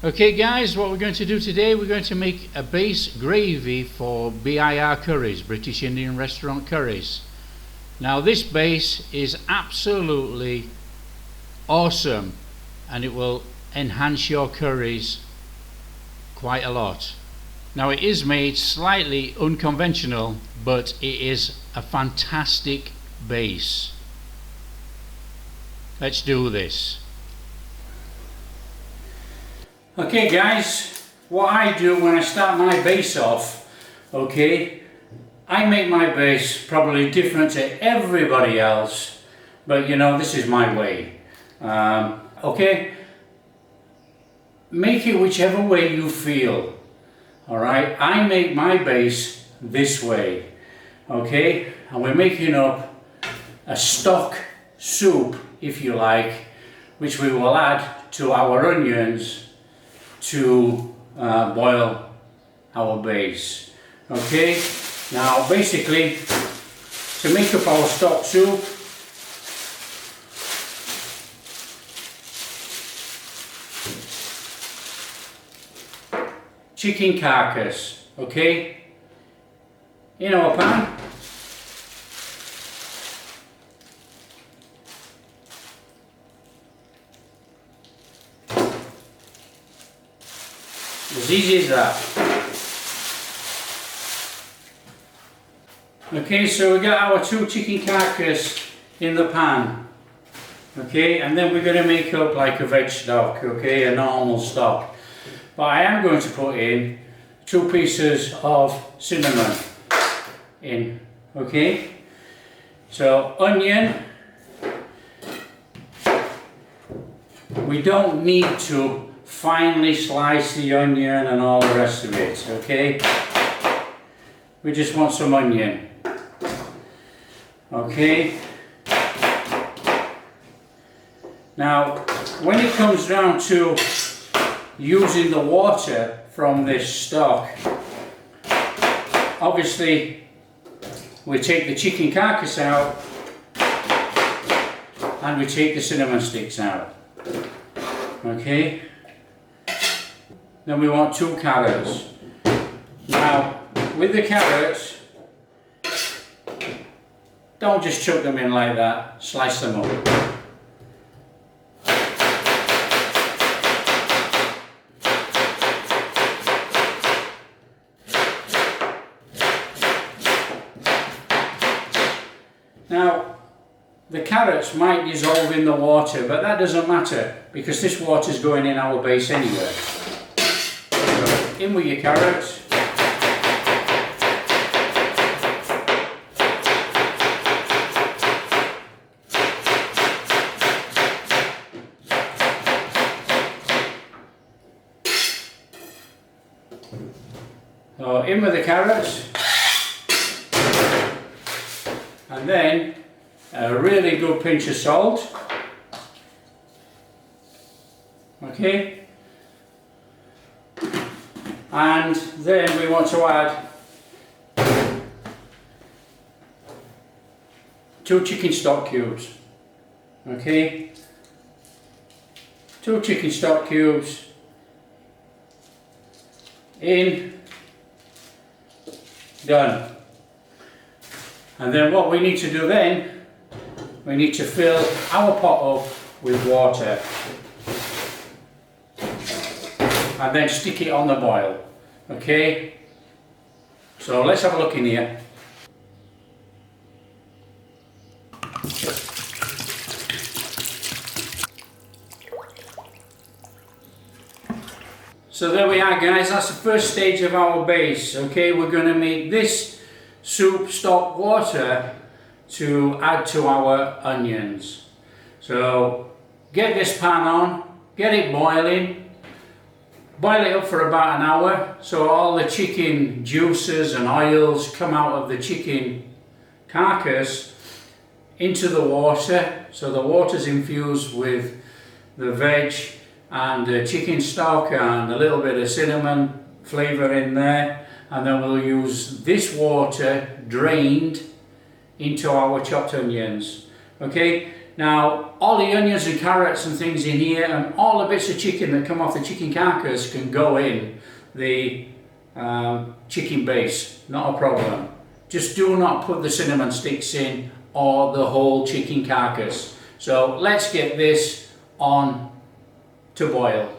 Okay guys, what we're going to do today, we're going to make a base gravy for BIR Curries, British Indian Restaurant curries. Now this base is absolutely awesome and it will enhance your curries quite a lot. Now it is made slightly unconventional, but it is a fantastic base. Let's do this. Okay guys, what I do when I start my base off, okay, I make my base probably different to everybody else, but you know, this is my way. Okay, make it whichever way you feel. Alright, I make my base this way, okay, and we're making up a stock soup, if you like, which we will add to our onions to boil our base. Okay, now basically to make up our stock soup, chicken carcass, okay, in our pan. As easy as that. Okay, so we got our 2 chicken carcass in the pan. Okay, and then we're going to make up like a veg stock, okay, a normal stock. But I am going to put in 2 pieces of cinnamon in, okay. So onion, we don't need to finely slice the onion and all the rest of it, okay? We just want some onion, okay? Now, when it comes down to using the water from this stock, obviously we take the chicken carcass out and we take the cinnamon sticks out, okay? Then we want 2 carrots. Now, with the carrots, don't just chuck them in like that, slice them up. Now, the carrots might dissolve in the water, but that doesn't matter because this water is going in our base anyway. In with your carrots. So in with the carrots. And then a really good pinch of salt. Okay. And then we want to add 2 chicken stock cubes, okay, 2 chicken stock cubes in, done. And then what we need to do then, we need to fill our pot up with water and then stick it on the boil. Okay, so let's have a look in here. So there we are guys, that's the first stage of our base. Okay, we're going to make this soup stock water to add to our onions. So get this pan on, get it boiling. Boil it up for about an hour so all the chicken juices and oils come out of the chicken carcass into the water. So the water's infused with the veg and the chicken stock and a little bit of cinnamon flavour in there. And then we'll use this water drained into our chopped onions. Okay, Now, all the onions and carrots and things in here, and all the bits of chicken that come off the chicken carcass can go in the chicken base, not a problem. Just do not put the cinnamon sticks in or the whole chicken carcass. So let's get this on to boil.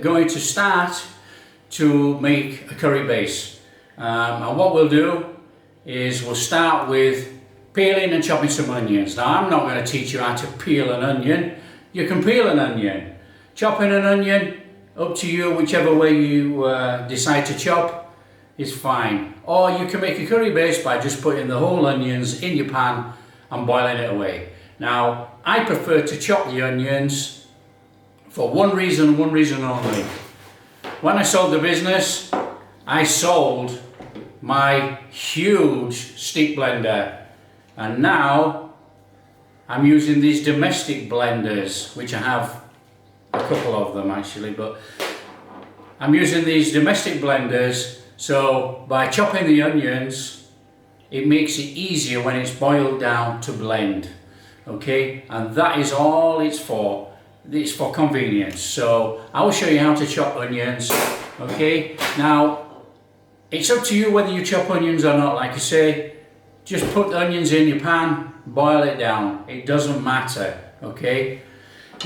Going to start to make a curry base, and what we'll do is we'll start with peeling and chopping some onions. Now, I'm not going to teach you how to peel an onion. You can peel an onion. Chopping an onion, up to you, whichever way you decide to chop is fine. Or you can make a curry base by just putting the whole onions in your pan and boiling it away. Now, I prefer to chop the onions for one reason only. When I sold the business, I sold my huge stick blender, and now I'm using these domestic blenders, which I have a couple of them actually, but I'm using these domestic blenders, so by chopping the onions it makes it easier when it's boiled down to blend, okay? And that is all it's for. It's for convenience. So I will show you how to chop onions, okay? Now, it's up to you whether you chop onions or not. Like I say, just put the onions in your pan, boil it down. It doesn't matter, okay?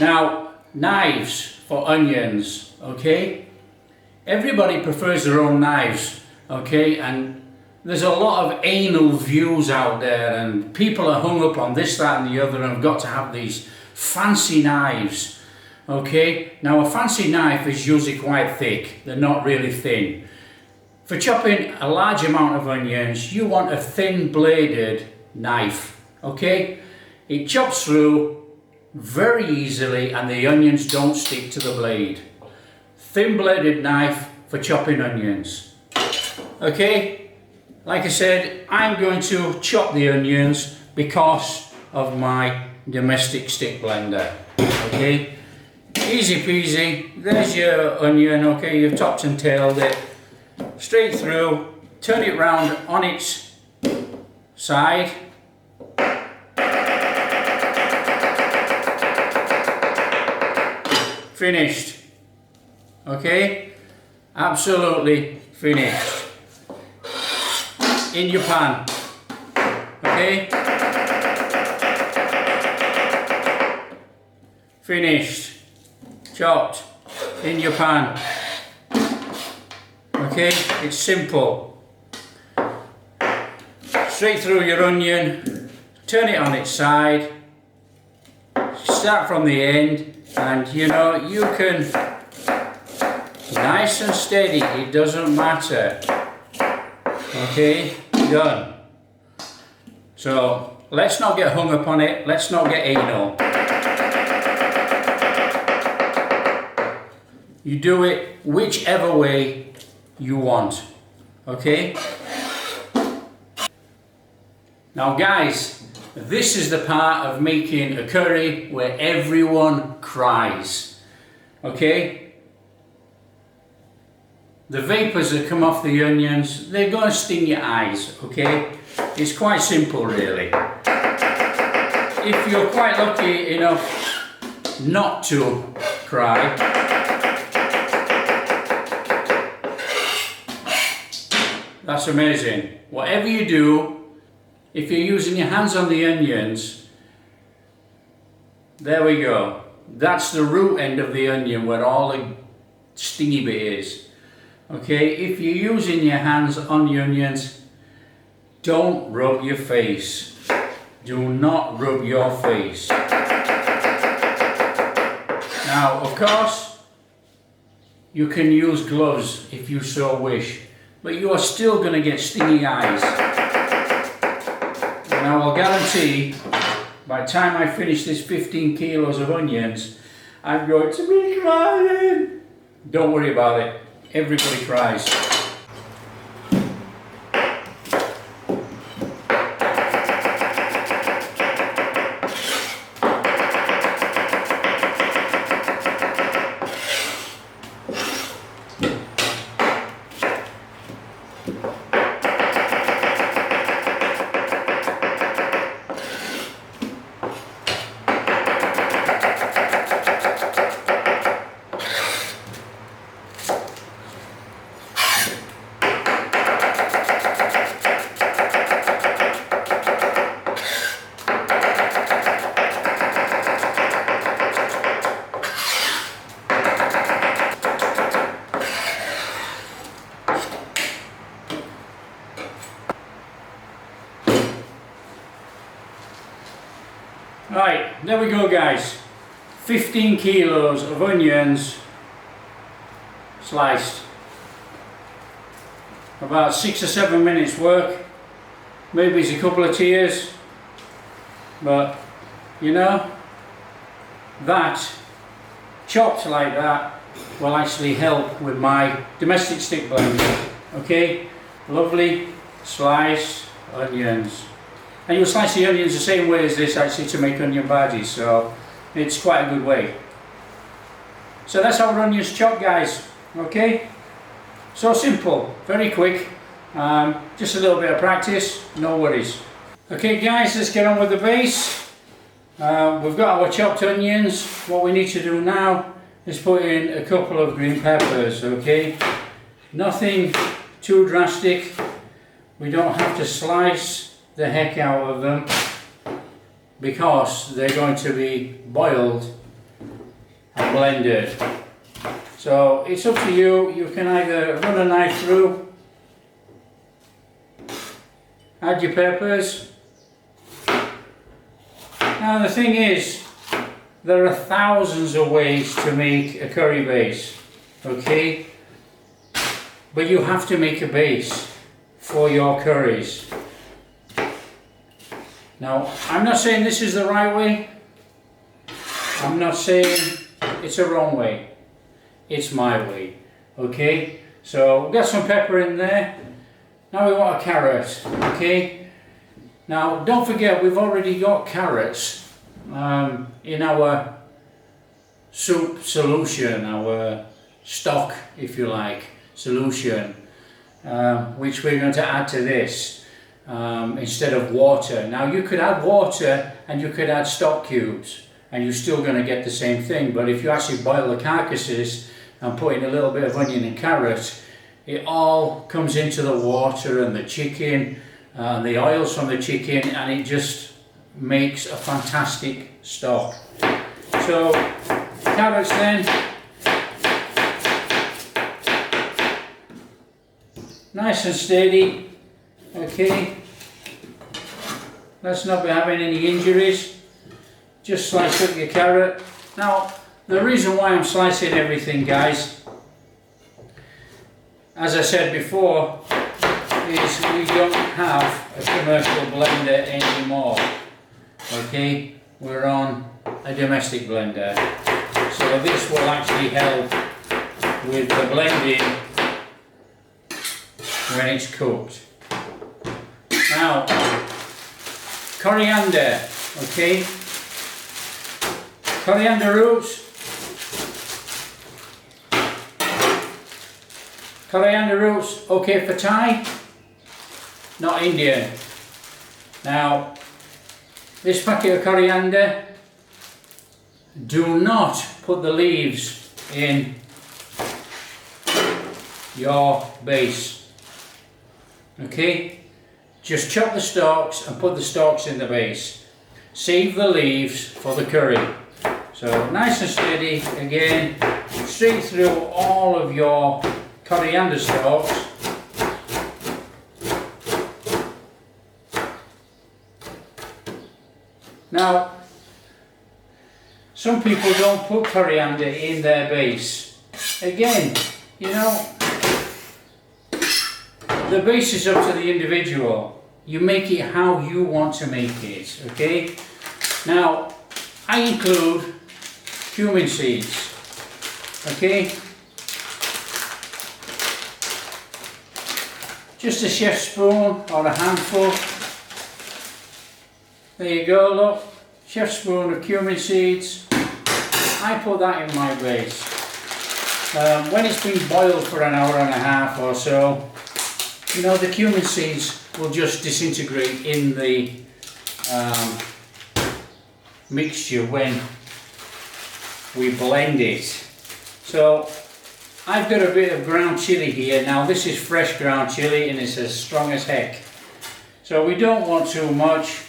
Now, knives for onions, okay? Everybody prefers their own knives, okay? And there's a lot of anal views out there, and people are hung up on this, that and the other, and have got to have these fancy knives, okay? Now, a fancy knife is usually quite thick. They're not really thin. For chopping a large amount of onions, you want a thin bladed knife, okay? It chops through very easily and the onions don't stick to the blade. Thin bladed knife for chopping onions, okay? Like I said, I'm going to chop the onions because of my domestic stick blender, okay? Easy peasy. There's your onion, okay? You've topped and tailed it straight through. Turn it round on its side. Finished, okay? Absolutely finished. In your pan, okay? Finished, chopped, in your pan, okay? It's simple. Straight through your onion, turn it on its side, start from the end, and you know, you can, nice and steady, it doesn't matter, okay? Done. So let's not get hung up on it, let's not get anal. You do it whichever way you want, okay? Now guys, this is the part of making a curry where everyone cries, okay? The vapours that come off the onions, they're going to sting your eyes, okay? It's quite simple really. If you're quite lucky enough not to cry, that's amazing. Whatever you do, if you're using your hands on the onions, there we go. That's the root end of the onion where all the stingy bit is. Okay, if you're using your hands on the onions, don't rub your face. Do not rub your face. Now, of course, you can use gloves if you so wish, but you are still going to get stingy eyes. And I will guarantee, by the time I finish this 15 kilos of onions, I'm going to be crying. Don't worry about it. Everybody cries. Right, there we go guys. 15 kilos of onions sliced. About 6 or 7 minutes work. Maybe it's a couple of tears. But, you know, that, chopped like that, will actually help with my domestic stick blender. Okay, lovely sliced onions. And you'll slice the onions the same way as this actually to make onion bhajis, so it's quite a good way. So that's our onions chopped guys, okay? So simple, very quick, just a little bit of practice, no worries. Okay guys, let's get on with the base. We've got our chopped onions. What we need to do now is put in a couple of green peppers, okay? Nothing too drastic. We don't have to slice the heck out of them because they're going to be boiled and blended. So it's up to you. You can either run a knife through, add your peppers. Now the thing is, there are thousands of ways to make a curry base, okay? But you have to make a base for your curries. Now, I'm not saying this is the right way. I'm not saying it's a wrong way. It's my way, okay? So we've got some pepper in there. Now we want a carrot, okay? Now, don't forget, we've already got carrots in our soup solution, our stock, if you like, solution, which we're going to add to this instead of water. Now, you could add water and you could add stock cubes and you're still going to get the same thing, but if you actually boil the carcasses and put in a little bit of onion and carrot, it all comes into the water and the chicken and the oils from the chicken, and it just makes a fantastic stock. So carrots then, nice and steady, okay? Let's not be having any injuries. Just slice up your carrot. Now, the reason why I'm slicing everything, guys, as I said before, is we don't have a commercial blender anymore. Okay, we're on a domestic blender. So this will actually help with the blending when it's cooked. Now, coriander, okay? Coriander roots. Coriander roots, okay for Thai, not Indian. Now, this packet of coriander, do not put the leaves in your base. Okay? just chop the stalks and put the stalks in the base. Save the leaves for the curry. So nice and steady, again, straight through all of your coriander stalks. Now, some people don't put coriander in their base. Again, you know, the base is up to the individual. You make it how you want to make it, okay? Now, I include cumin seeds, okay? Just a chef's spoon or a handful. There you go, look, chef's spoon of cumin seeds. I put that in my base. When it's been boiled for an hour and a half or so, you know, the cumin seeds will just disintegrate in the mixture when we blend it. So I've got a bit of ground chili here. Now this is fresh ground chili and it's as strong as heck. So we don't want too much.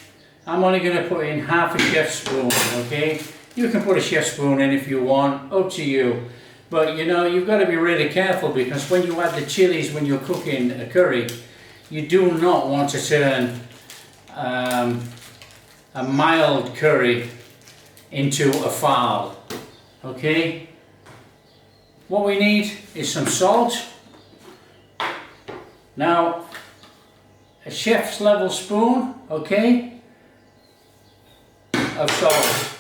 I'm only going to put in half a chef's spoon, okay? You can put a chef's spoon in if you want, up to you. But you know, you've got to be really careful because when you add the chilies when you're cooking a curry, you do not want to turn a mild curry into a foul, okay? What we need is some salt. Now, a chef's level spoon, okay, of salt.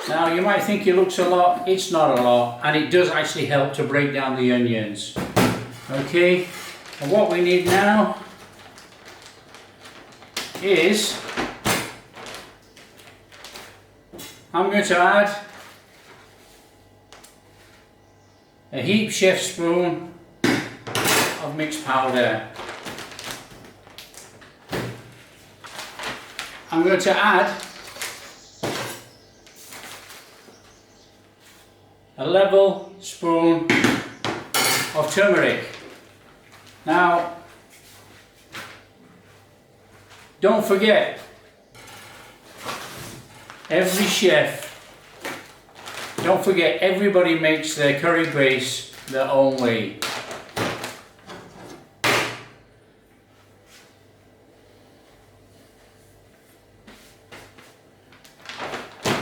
Now you might think it looks a lot, it's not a lot, and it does actually help to break down the onions. Okay, and what we need now is, I'm going to add a heaped chef's spoon of mixed powder. I'm going to add a level spoon of turmeric. Now, don't forget, every chef, don't forget, everybody makes their curry base their own way.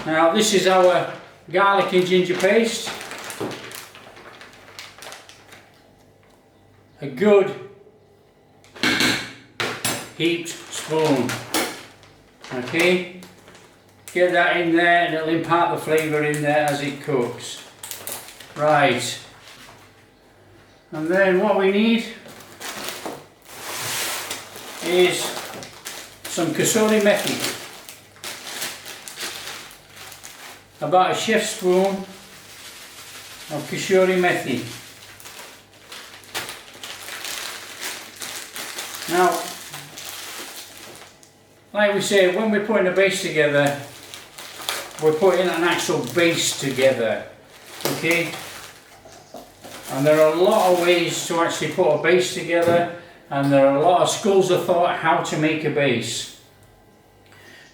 Now this is our garlic and ginger paste. A good heaped spoon. Okay, get that in there and it'll impart the flavour in there as it cooks. Right, and then what we need is some kasuri methi. About a chef's spoon of kasuri methi. Now, like we say, when we're putting a base together, we're putting an actual base together, okay? And there are a lot of ways to actually put a base together, and there are a lot of schools of thought how to make a base.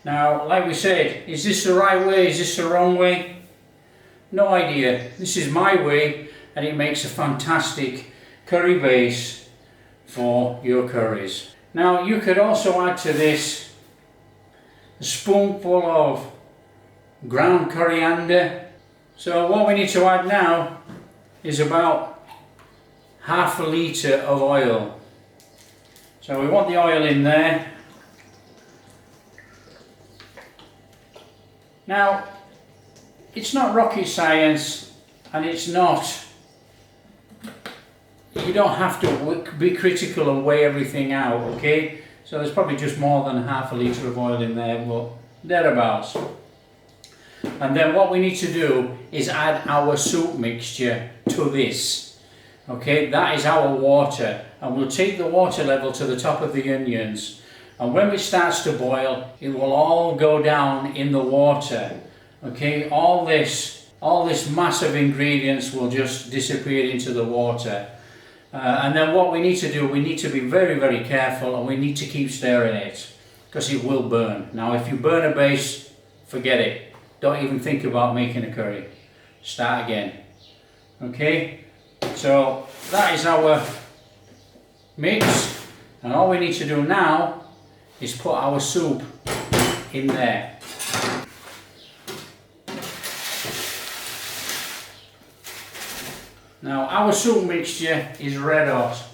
Now, like we said, is this the right way? Is this the wrong way? No idea. This is my way, and it makes a fantastic curry base for your curries. Now, you could also add to this a spoonful of ground coriander. So what we need to add now is about half a litre of oil. So we want the oil in there. Now, it's not rocket science, and it's not, you don't have to be critical and weigh everything out, okay? So there's probably just more than half a litre of oil in there, but thereabouts. And then what we need to do is add our soup mixture to this, okay? That is our water, and we'll take the water level to the top of the onions. And when it starts to boil, it will all go down in the water. Okay, all this mass of ingredients will just disappear into the water. And then what we need to do, we need to be very, very careful, and we need to keep stirring it because it will burn. Now if you burn a base, forget it. Don't even think about making a curry. Start again. Okay, so that is our mix, and all we need to do now is put our soup in there. Now our soup mixture is red hot.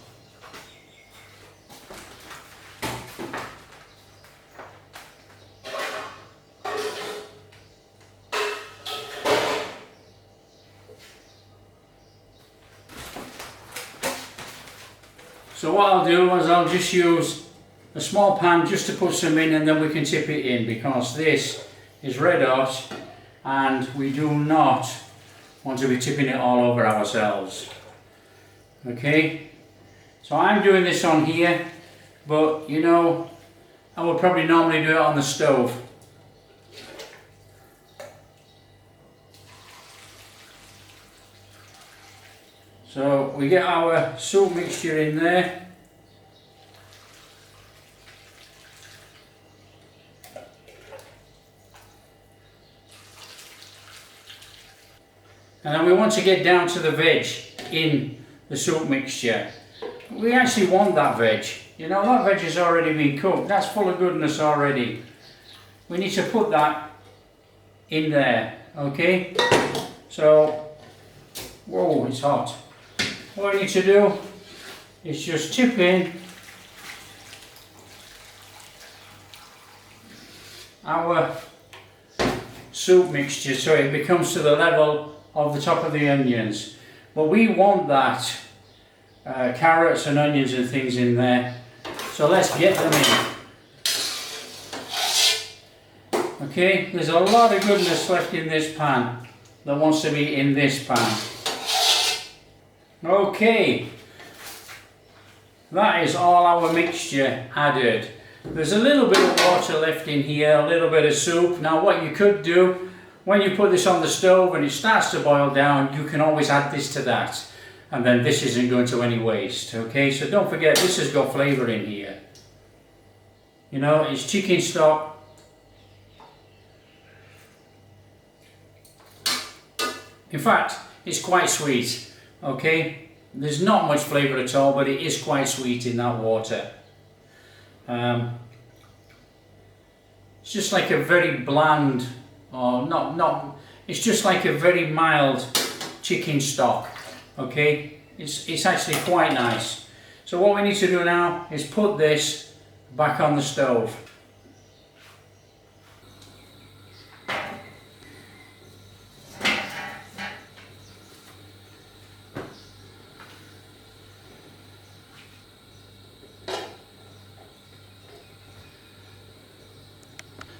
So what I'll do is I'll just use a small pan just to put some in, and then we can tip it in, because this is red hot and we do not want to be tipping it all over ourselves. Okay, so I'm doing this on here, but you know, I would probably normally do it on the stove. So we get our soup mixture in there. And then we want to get down to the veg in the soup mixture. We actually want that veg. You know, that veg has already been cooked. That's full of goodness already. We need to put that in there, okay? So, whoa, it's hot. What we need to do is just tip in our soup mixture so it becomes to the level of the top of the onions. But we want that carrots and onions and things in there, so let's get them in. Okay, there's a lot of goodness left in this pan that wants to be in this pan. Okay, that is all our mixture added. There's a little bit of water left in here, a little bit of soup. Now what you could do, when you put this on the stove and it starts to boil down, you can always add this to that, and then this isn't going to any waste. Okay, so don't forget, this has got flavour in here. You know, it's chicken stock. In fact, it's quite sweet. Okay, there's not much flavour at all, but it is quite sweet in that water. It's just like a very bland, or it's just like a very mild chicken stock. Okay, it's actually quite nice. So what we need to do now is put this back on the stove.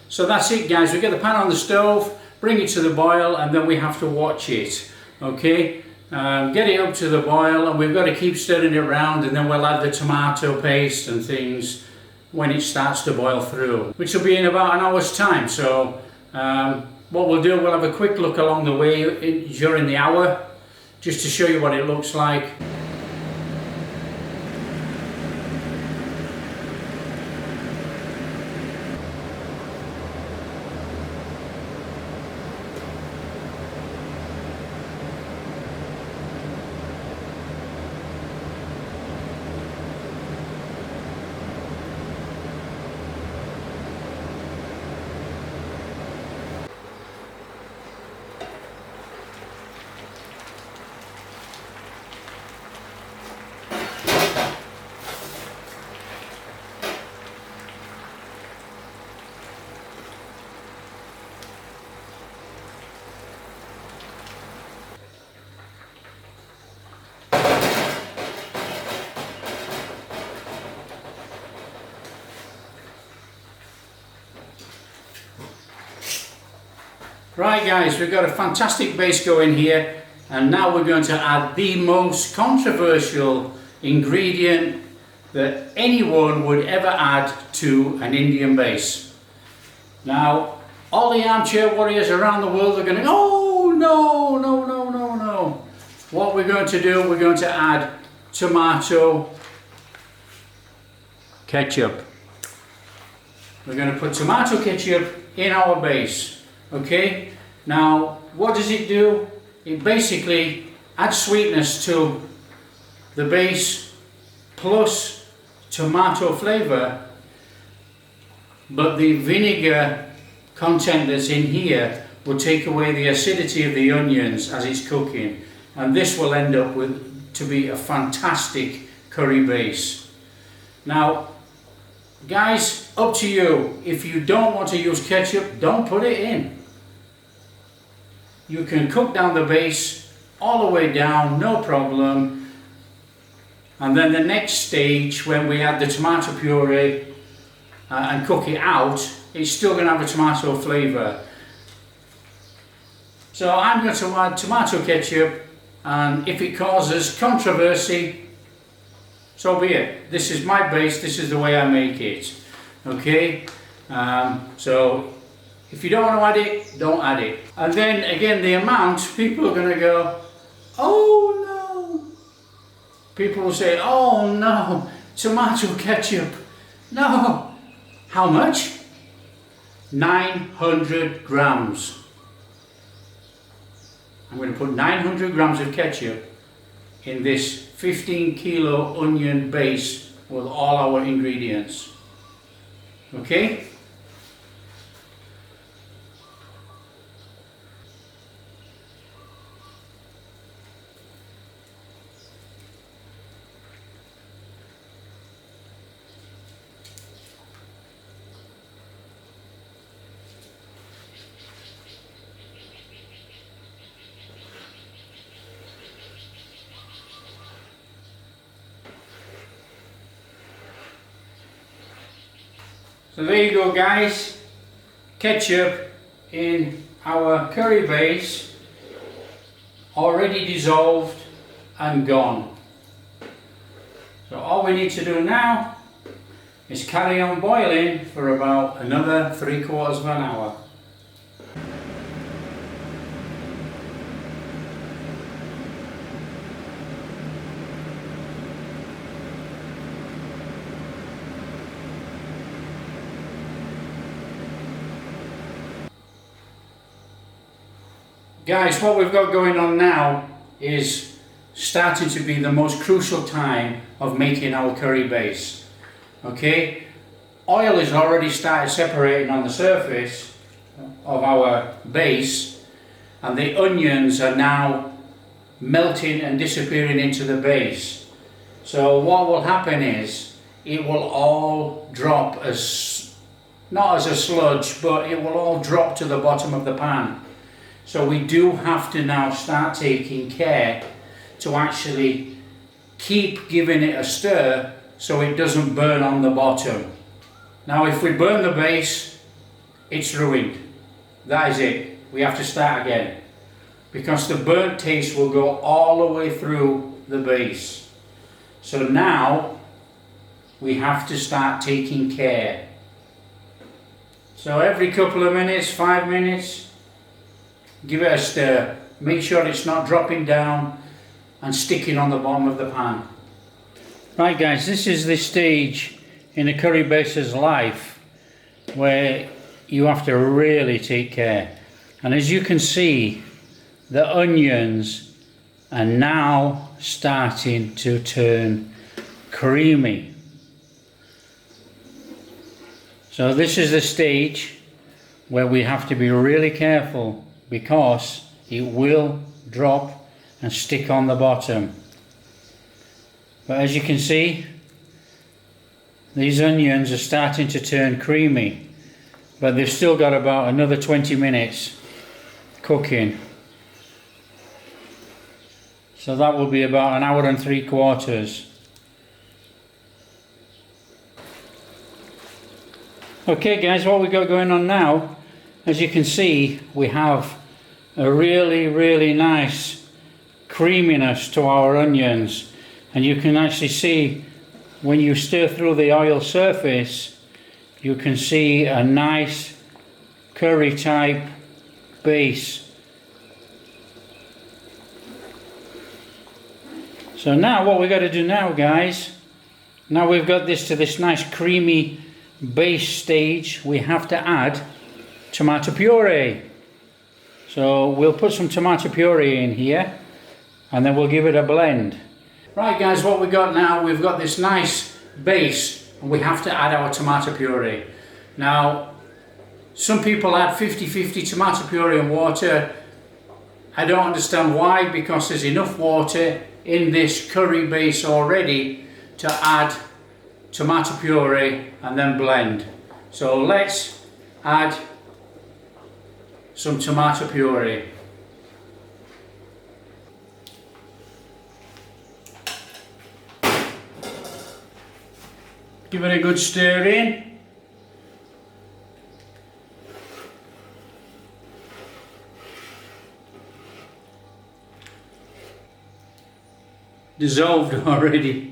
So that's it, guys. We get the pan on the stove, bring it to the boil, and then we have to watch it. Okay, get it up to the boil, and we've got to keep stirring it around, and then we'll add the tomato paste and things when it starts to boil through, which will be in about an hour's time. So what we'll do, we'll have a quick look along the way during the hour, just to show you what it looks like. Right guys, we've got a fantastic base going here, and now we're going to add the most controversial ingredient that anyone would ever add to an Indian base. Now, all the armchair warriors around the world are going to, oh no, no, no, no, no. What we're going to do, we're going to add tomato ketchup. We're going to put tomato ketchup in our base. Okay, now what does it do? It basically adds sweetness to the base plus tomato flavour, but the vinegar content that's in here will take away the acidity of the onions as it's cooking, and this will end up to be a fantastic curry base. Now guys, up to you. If you don't want to use ketchup, don't put it in. You can cook down the base all the way down, no problem. And then the next stage, when we add the tomato puree and cook it out, it's still going to have a tomato flavour. So I'm going to add tomato ketchup, and if it causes controversy, so be it. This is my base, this is the way I make it. Okay, so if you don't want to add it, don't add it. And then again, the amount, people are going to go, oh no. People will say, oh no, tomato ketchup. No. How much? 900 grams. I'm going to put 900 grams of ketchup in this 15 kilo onion base with all our ingredients. Okay? So there you go guys, ketchup in our curry base, already dissolved and gone. So all we need to do now is carry on boiling for about another 3/4 of an hour. Guys, what we've got going on now is starting to be the most crucial time of making our curry base. Okay, oil has already started separating on the surface of our base, and the onions are now melting and disappearing into the base. So what will happen is it will all drop as, not as a sludge, but it will all drop to the bottom of the pan. So we do have to now start taking care to actually keep giving it a stir so it doesn't burn on the bottom. Now if we burn the base, it's ruined. That is it. We have to start again, because the burnt taste will go all the way through the base. So now we have to start taking care. So every couple of minutes, 5 minutes, give it a stir. Make sure it's not dropping down and sticking on the bottom of the pan. Right guys, this is the stage in a curry base's life where you have to really take care. And as you can see, the onions are now starting to turn creamy. So this is the stage where we have to be really careful, because it will drop and stick on the bottom. But as you can see, these onions are starting to turn creamy, but they've still got about another 20 minutes cooking. So that will be about 1 hour and 3/4. Okay guys, what we got going on now, as you can see, we have a really nice creaminess to our onions, and you can actually see when you stir through the oil surface, you can see a nice curry type base. So now what we've got to do now, guys, now we've got this to this nice creamy base stage, we have to add tomato puree. So we'll put some tomato puree in here and then we'll give it a blend. Right guys, what we've got now, we've got this nice base and we have to add our tomato puree. Now some people add 50-50 tomato puree and water. I don't understand why, because there's enough water in this curry base already to add tomato puree and then blend. So let's add some tomato puree. Give it a good stir in. Dissolved already.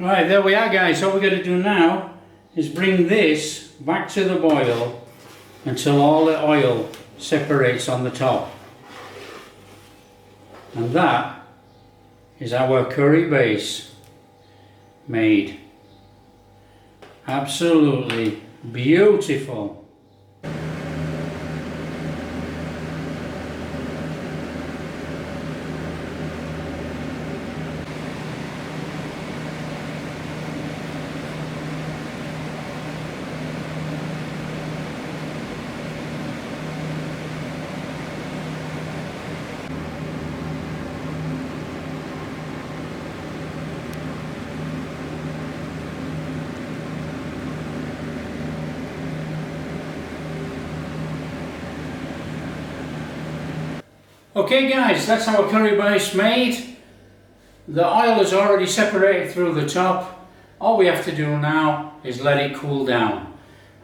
Right, there we are guys. All we're going to do now is bring this back to the boil until all the oil separates on the top. And that is our curry base made. Absolutely beautiful. Okay guys, that's our curry base made. The oil is already separated through the top. All we have to do now is let it cool down.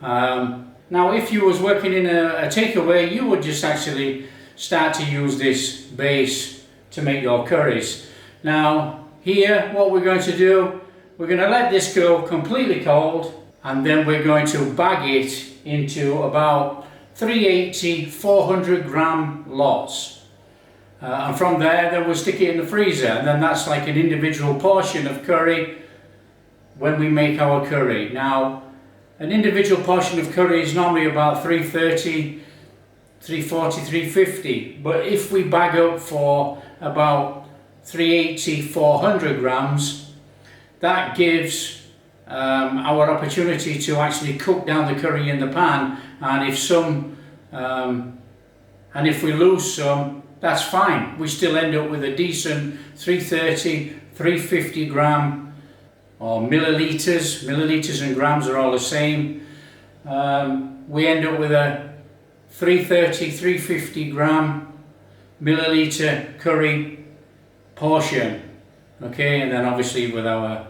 Now if you was working in a takeaway, you would just actually start to use this base to make your curries. Now here what we're going to do, we're going to let this go completely cold and then we're going to bag it into about 380, 400 gram lots. And from there, then we'll stick it in the freezer, and then that's like an individual portion of curry when we make our curry. Now, an individual portion of curry is normally about 330, 340, 350, but if we bag up for about 380, 400 grams, that gives our opportunity to actually cook down the curry in the pan, and if we lose some, that's fine. We still end up with a decent 330, 350 gram or milliliters and grams are all the same. We end up with a 330, 350 gram milliliter curry portion. Okay, and then obviously with our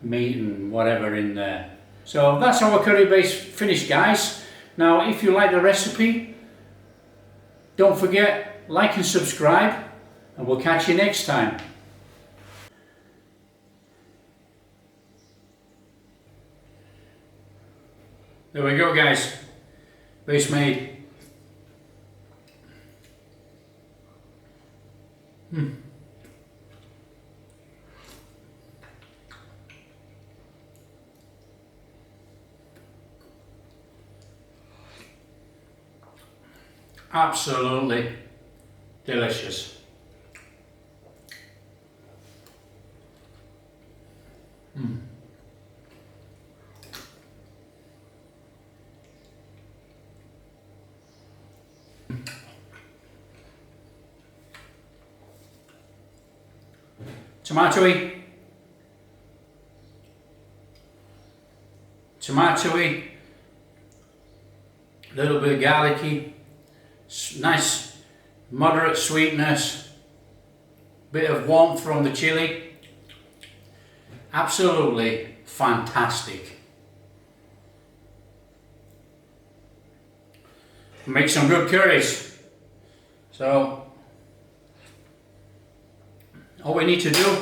meat and whatever in there. So that's our curry base finished guys. Now if you like the recipe, don't forget, like and subscribe, and we'll catch you next time. There we go guys, base made. Absolutely delicious. Tomatoey. tomatoey, a little bit garlicky, nice moderate sweetness, bit of warmth from the chili. Absolutely fantastic. Make some good curries. So all we need to do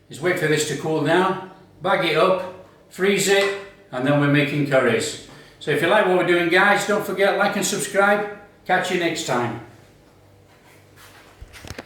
is wait for this to cool down, bag it up, freeze it, and then we're making curries. So if you like what we're doing, guys, don't forget, like and subscribe. Catch you next time.